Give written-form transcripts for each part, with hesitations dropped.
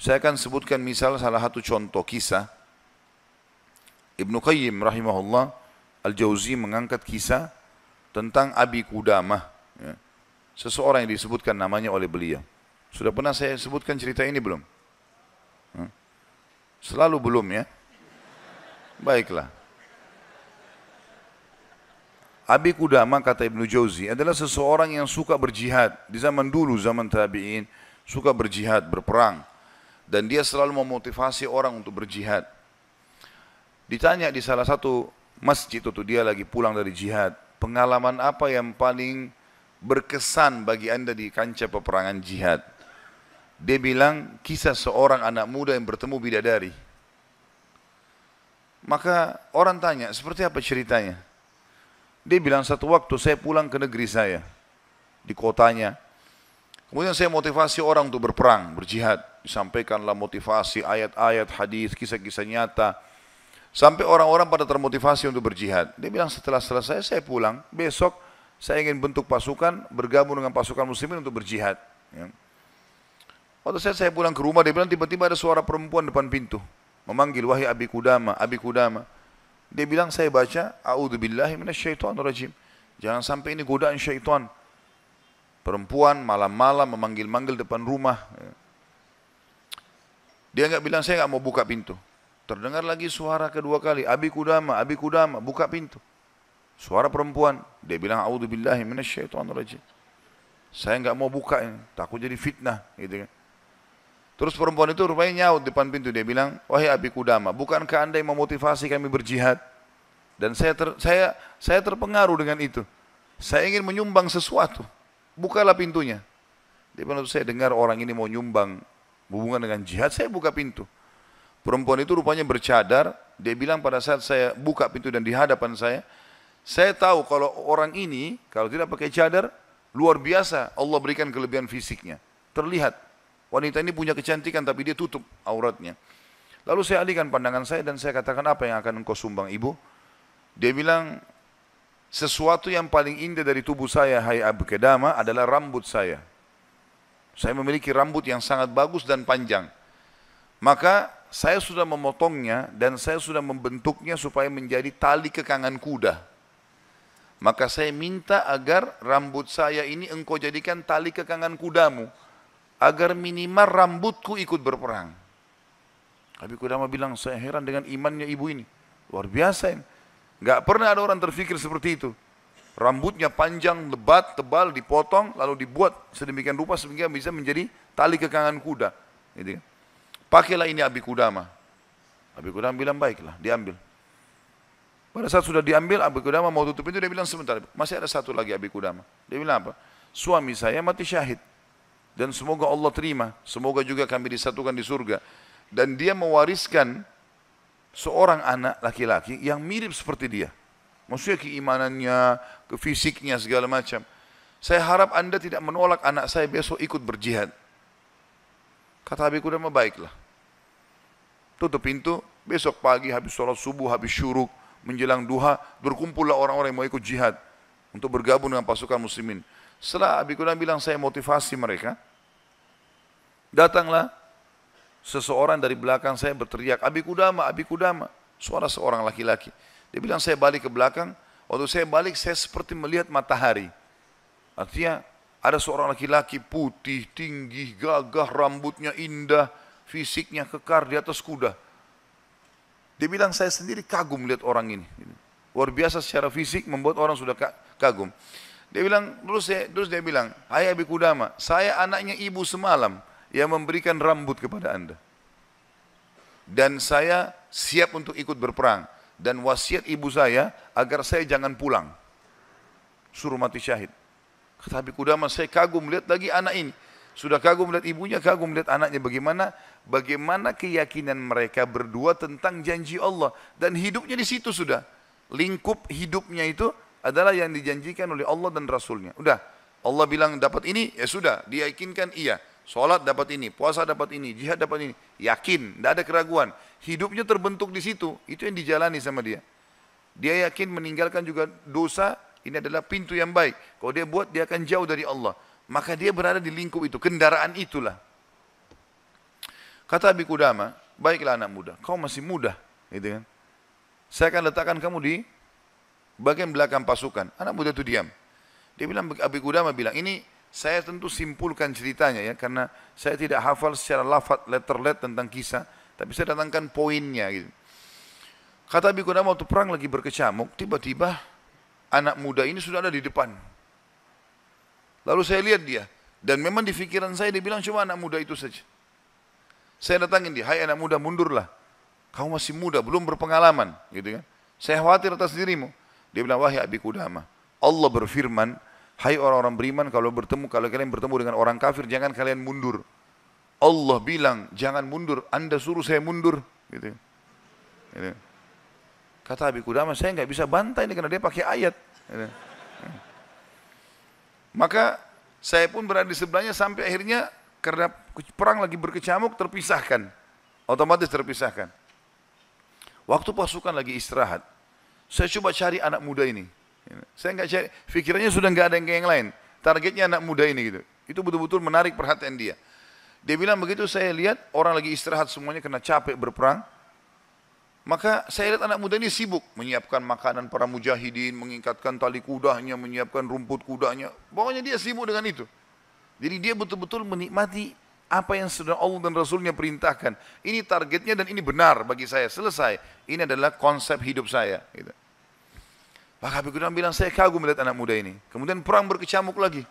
Saya akan sebutkan misal salah satu contoh kisah. Ibnu Qayyim rahimahullah Al-Jauzi mengangkat kisah tentang Abi Qudamah, ya. Seseorang yang disebutkan namanya oleh beliau. Sudah pernah saya sebutkan cerita ini belum? Selalu belum, ya. Baiklah. Abi Qudamah, kata Ibnu Jauzi, adalah seseorang yang suka berjihad. Di zaman dulu, zaman tabi'in, suka berjihad, berperang. Dan dia selalu memotivasi orang untuk berjihad. Ditanya di salah satu masjid itu, dia lagi pulang dari jihad, pengalaman apa yang paling berkesan bagi anda di kancah peperangan jihad? Dia bilang, kisah seorang anak muda yang bertemu bidadari. Maka orang tanya, seperti apa ceritanya? Dia bilang, satu waktu saya pulang ke negeri saya, di kotanya. Kemudian saya motivasi orang untuk berperang, berjihad. Disampaikanlah motivasi, ayat-ayat, hadis, kisah-kisah nyata. Sampai orang-orang pada termotivasi untuk berjihad. Dia bilang, setelah selesai saya pulang, besok saya ingin bentuk pasukan, bergabung dengan pasukan muslimin untuk berjihad. Ya. Waktu saya pulang ke rumah, dia bilang tiba-tiba ada suara perempuan depan pintu. Memanggil, wahai Abi Qudamah, Abi Qudamah. Dia bilang, saya baca, a'udzubillahi minasyaitonirrajim. Jangan sampai ini godaan syaitan. Perempuan malam-malam memanggil-manggil depan rumah. Dia enggak bilang, saya enggak mau buka pintu. Terdengar lagi suara kedua kali, Abi Qudamah, buka pintu. Suara perempuan. Dia bilang, a'udzubillahi minasyaitonirrajim. Saya enggak mau buka ini, takut jadi fitnah, gitu kan. Terus perempuan itu rupanya nyaut depan pintu. Dia bilang, wahai Abi Qudamah, bukankah anda yang memotivasi kami berjihad? Dan saya terpengaruh dengan itu. Saya ingin menyumbang sesuatu. Bukalah pintunya. Dia bilang, saya dengar orang ini mau nyumbang hubungan dengan jihad, saya buka pintu. Perempuan itu rupanya bercadar. Dia bilang, pada saat saya buka pintu dan di hadapan saya tahu kalau orang ini, kalau tidak pakai cadar, luar biasa Allah berikan kelebihan fisiknya. Terlihat. Wanita ini punya kecantikan tapi dia tutup auratnya. Lalu saya alihkan pandangan saya dan saya katakan, apa yang akan engkau sumbang ibu? Dia bilang, sesuatu yang paling indah dari tubuh saya, hai Abi Qudamah, adalah rambut saya. Saya memiliki rambut yang sangat bagus dan panjang. Maka saya sudah memotongnya dan saya sudah membentuknya supaya menjadi tali kekangan kuda. Maka saya minta agar rambut saya ini engkau jadikan tali kekangan kudamu, agar minimal rambutku ikut berperang. Abi Qudamah bilang, saya heran dengan imannya ibu ini. Luar biasa ini. Gak pernah ada orang terfikir seperti itu. Rambutnya panjang, lebat, tebal, dipotong, lalu dibuat sedemikian rupa sehingga bisa menjadi tali kekangan kuda. Gitu kan. Pakailah ini Abi Qudamah. Abi Qudamah bilang, baiklah, diambil. Pada saat sudah diambil, Abi Qudamah mau tutup pintu, dia bilang, sebentar, masih ada satu lagi Abi Qudamah. Dia bilang apa? Suami saya mati syahid. Dan semoga Allah terima, semoga juga kami disatukan di surga. Dan dia mewariskan seorang anak laki-laki yang mirip seperti dia. Maksudnya keimanannya, fisiknya, segala macam. Saya harap anda tidak menolak anak saya besok ikut berjihad. Kata Abi Qudamah, baiklah. Tutup pintu, besok pagi habis sholat subuh, habis syuruk, menjelang duha, berkumpullah orang-orang yang mau ikut jihad untuk bergabung dengan pasukan muslimin. Setelah Abi Qudamah bilang, saya motivasi mereka, datanglah seseorang dari belakang saya berteriak, Abi Qudamah, Abi Qudamah. Suara seorang laki-laki. Dia bilang, saya balik ke belakang. Waktu saya balik, saya seperti melihat matahari. Artinya, ada seorang laki-laki putih, tinggi, gagah, rambutnya indah, fisiknya kekar di atas kuda. Dia bilang, saya sendiri kagum melihat orang ini. Luar biasa secara fisik, membuat orang sudah kagum. Dia bilang, terus dia bilang, hai Abi Qudamah, saya anaknya ibu semalam yang memberikan rambut kepada anda. Dan saya siap untuk ikut berperang. Dan wasiat ibu saya agar saya jangan pulang. Suruh mati syahid. Kata Abi Qudamah, saya kagum melihat lagi anak ini. Sudah kagum melihat ibunya, kagum melihat anaknya. Bagaimana keyakinan mereka berdua tentang janji Allah. Dan hidupnya di situ sudah. Lingkup hidupnya itu adalah yang dijanjikan oleh Allah dan Rasulnya. Udah, Allah bilang dapat ini, ya sudah, diyakinkan iya. Sholat dapat ini, puasa dapat ini, jihad dapat ini. Yakin, tidak ada keraguan. Hidupnya terbentuk di situ, itu yang dijalani sama dia. Dia yakin meninggalkan juga dosa, ini adalah pintu yang baik. Kalau dia buat, dia akan jauh dari Allah. Maka dia berada di lingkup itu, kendaraan itulah. Kata Abi Qudamah, baiklah anak muda, kau masih muda, gitu kan. Saya akan letakkan kamu di bagian belakang pasukan. Anak muda itu diam. Dia bilang, Abi Qudamah bilang, ini saya tentu simpulkan ceritanya ya, karena saya tidak hafal secara lafaz letter tentang kisah, tapi saya datangkan poinnya gitu. Kata Abi Qudamah waktu perang lagi berkecamuk, tiba-tiba anak muda ini sudah ada di depan. Lalu saya lihat dia, dan memang di pikiran saya dia bilang cuma anak muda itu saja. Saya datangin dia, hai anak muda mundurlah. Kamu masih muda, belum berpengalaman, gitu kan. Saya khawatir atas dirimu. Dia bilang, wahai Abi Qudamah, Allah berfirman, hai orang-orang beriman, kalau kalian bertemu dengan orang kafir, jangan kalian mundur. Allah bilang, jangan mundur, Anda suruh saya mundur, gitu. Gitu. Kata Abi Qudamah, saya nggak bisa bantai ini karena dia pakai ayat. Gitu. Maka saya pun berada di sebelahnya sampai akhirnya karena perang lagi berkecamuk terpisahkan, otomatis terpisahkan. Waktu pasukan lagi istirahat, saya coba cari anak muda ini. Saya nggak cari, pikirannya sudah nggak ada yang lain. Targetnya anak muda ini gitu. Itu betul-betul menarik perhatian dia. Dia bilang begitu saya lihat orang lagi istirahat semuanya karena capek berperang. Maka saya lihat anak muda ini sibuk menyiapkan makanan para mujahidin, mengikatkan tali kudanya, menyiapkan rumput kudanya. Pokoknya dia sibuk dengan itu. Jadi dia betul-betul menikmati apa yang sudah Allah dan Rasulnya perintahkan. Ini targetnya dan ini benar bagi saya. Selesai. Ini adalah konsep hidup saya. Gitu. Maka Abi Qudamah bilang, saya kagum melihat anak muda ini. Kemudian perang berkecamuk lagi.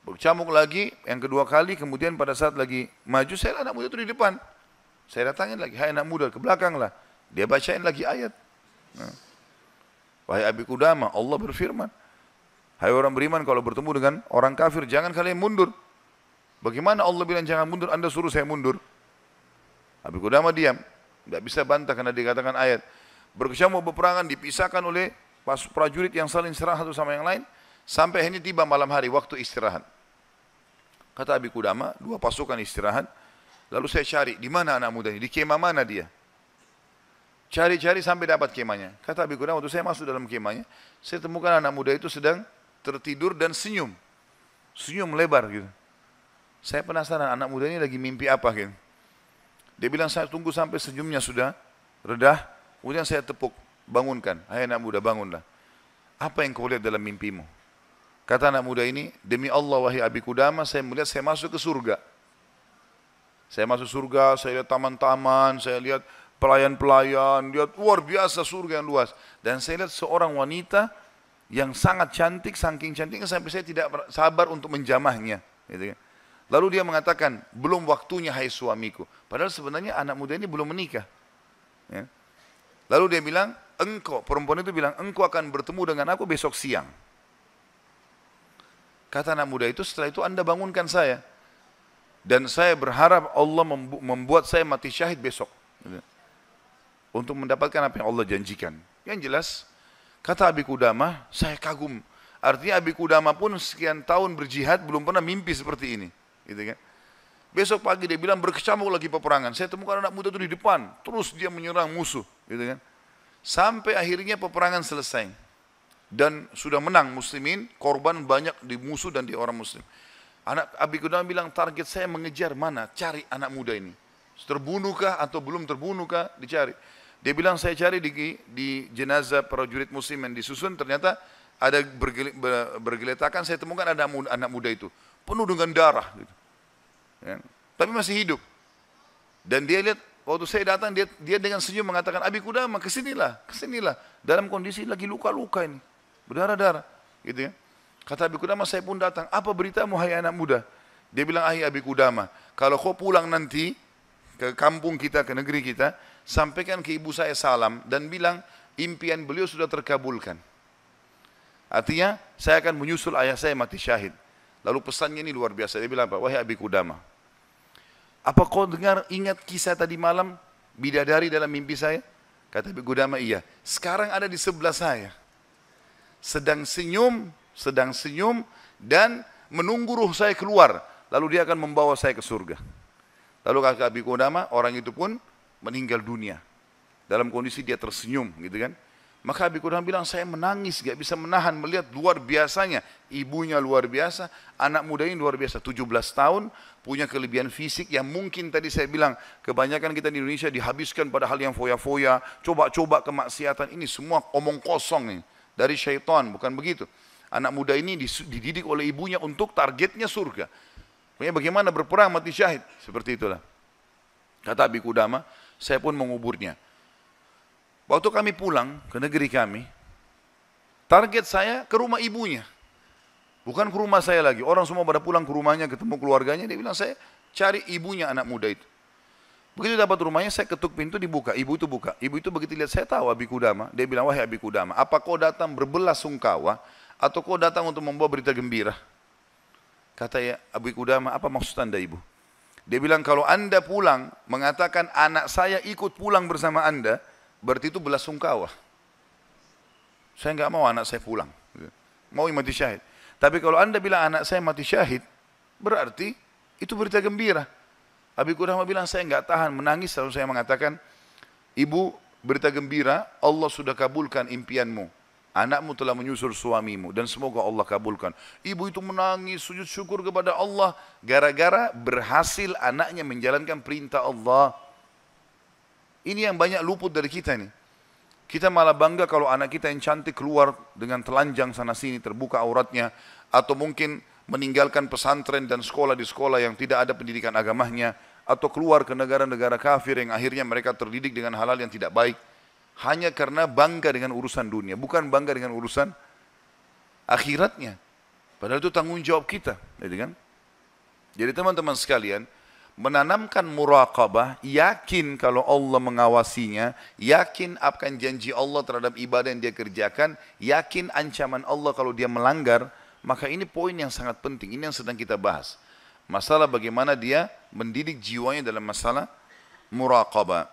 Berkecamuk lagi, yang kedua kali. Kemudian pada saat lagi maju, saya lihat anak muda itu di depan. Saya datangin lagi, hai anak muda, ke belakang lah. Dia bacain lagi ayat. Nah. Wahai Abi Qudamah, Allah berfirman, hai orang beriman, kalau bertemu dengan orang kafir, jangan kalian mundur. Bagaimana Allah bilang jangan mundur, Anda suruh saya mundur? Abi Qudamah diam, tidak bisa bantah karena dikatakan ayat. Berkecamuk peperangan dipisahkan oleh prajurit yang saling serang satu sama yang lain, sampai ini tiba malam hari waktu istirahat. Kata Abi Qudamah, dua pasukan istirahat, lalu saya cari di mana anak muda ini, di kemah mana dia? Cari-cari sampai dapat kemahnya. Kata Abi Qudamah, waktu saya masuk dalam kemahnya, saya temukan anak muda itu sedang tertidur dan senyum. Senyum lebar gitu. Saya penasaran anak muda ini lagi mimpi apa gitu. Dia bilang saya tunggu sampai senyumnya sudah redah. Kemudian saya tepuk, bangunkan. Hai anak muda bangunlah. Apa yang kau lihat dalam mimpimu? Kata anak muda ini, demi Allah wahai Abi Qudamah, saya melihat saya masuk ke surga. Saya masuk surga, saya lihat taman-taman, saya lihat pelayan-pelayan, lihat luar biasa surga yang luas. Dan saya lihat seorang wanita yang sangat cantik, saking cantiknya sampai saya tidak sabar untuk menjamahnya. Gitu kan. Lalu dia mengatakan, belum waktunya hai suamiku. Padahal sebenarnya anak muda ini belum menikah. Ya. Lalu dia bilang, engkau, perempuan itu bilang, engkau akan bertemu dengan aku besok siang. Kata anak muda itu, setelah itu Anda bangunkan saya. Dan saya berharap Allah membuat saya mati syahid besok. Gitu. Untuk mendapatkan apa yang Allah janjikan. Yang jelas, kata Abi Qudamah, saya kagum. Artinya Abi Qudamah pun sekian tahun berjihad belum pernah mimpi seperti ini. Gitu kan? Besok pagi dia bilang berkecamuk lagi peperangan. Saya temukan anak muda itu di depan. Terus dia menyerang musuh. Gitu kan? Sampai akhirnya peperangan selesai. Dan sudah menang muslimin. Korban banyak di musuh dan di orang muslim. Anak Abi Qudamah bilang target saya mengejar mana? Cari anak muda ini. Terbunuhkah atau belum terbunuhkah? Dicari. Dia bilang saya cari di jenazah prajurit muslim yang disusun, ternyata ada bergeletakan, saya temukan ada anak muda itu. Penuh dengan darah. Gitu. Ya. Tapi masih hidup. Dan dia lihat, waktu saya datang, dia dengan senyum mengatakan, Abi Qudamah kesinilah. Dalam kondisi lagi luka-luka ini. Berdarah-darah. Gitu ya. Kata Abi Qudamah, saya pun datang. Apa beritamu hai anak muda? Dia bilang, hai Abi Qudamah, kalau kau pulang nanti, ke kampung kita, ke negeri kita, sampaikan ke ibu saya salam dan bilang impian beliau sudah terkabulkan. Artinya saya akan menyusul ayah saya mati syahid. Lalu pesannya ini luar biasa. Dia bilang apa? Wahai Abi Qudamah, apa kau ingat kisah tadi malam bidadari dalam mimpi saya? Kata Abi Qudamah, iya. Sekarang ada di sebelah saya. Sedang senyum dan menunggu ruh saya keluar. Lalu dia akan membawa saya ke surga. Lalu kata Abi Qudamah, orang itu pun meninggal dunia. Dalam kondisi dia tersenyum, gitu kan. Maka Abi Qudamah bilang, saya menangis, gak bisa menahan melihat luar biasanya. Ibunya luar biasa, anak muda ini luar biasa. 17 tahun, punya kelebihan fisik yang mungkin tadi saya bilang, kebanyakan kita di Indonesia dihabiskan pada hal yang foya-foya, coba-coba kemaksiatan. Ini semua omong kosong nih, dari syaitan, bukan begitu. Anak muda ini dididik oleh ibunya untuk targetnya surga. Makanya bagaimana berperang mati syahid, seperti itulah. Kata Abi Qudamah, saya pun menguburnya. Waktu kami pulang ke negeri kami, target saya ke rumah ibunya. Bukan ke rumah saya lagi. Orang semua pada pulang ke rumahnya, ketemu keluarganya. Dia bilang, saya cari ibunya anak muda itu. Begitu dapat rumahnya, saya ketuk pintu, dibuka. Ibu itu buka. Ibu itu begitu lihat, saya tahu Abi Qudamah. Dia bilang, wahai Abi Qudamah, apa kau datang berbelasungkawa atau kau datang untuk membawa berita gembira? Kata ya Abi Qudamah, apa maksud anda ibu? Dia bilang, kalau anda pulang mengatakan anak saya ikut pulang bersama anda, berarti itu belasungkawa. Saya enggak mau anak saya pulang. Mau mati syahid. Tapi kalau anda bilang anak saya mati syahid, berarti itu berita gembira. Abi Qudamah bilang, saya enggak tahan menangis lalu saya mengatakan, ibu, berita gembira, Allah sudah kabulkan impianmu. Anakmu telah menyusul suamimu dan semoga Allah kabulkan. Ibu itu menangis, sujud syukur kepada Allah gara-gara berhasil anaknya menjalankan perintah Allah. Ini yang banyak luput dari kita nih. Kita malah bangga kalau anak kita yang cantik keluar dengan telanjang sana sini, terbuka auratnya. Atau mungkin meninggalkan pesantren dan sekolah di sekolah yang tidak ada pendidikan agamanya. Atau keluar ke negara-negara kafir yang akhirnya mereka terdidik dengan hal-hal yang tidak baik. Hanya karena bangga dengan urusan dunia, bukan bangga dengan urusan akhiratnya. Padahal itu tanggung jawab kita. Jadi teman-teman sekalian, menanamkan muraqabah, yakin kalau Allah mengawasinya, yakin akan janji Allah terhadap ibadah yang dia kerjakan, yakin ancaman Allah kalau dia melanggar, maka ini poin yang sangat penting, ini yang sedang kita bahas. Masalah bagaimana dia mendidik jiwanya dalam masalah muraqabah.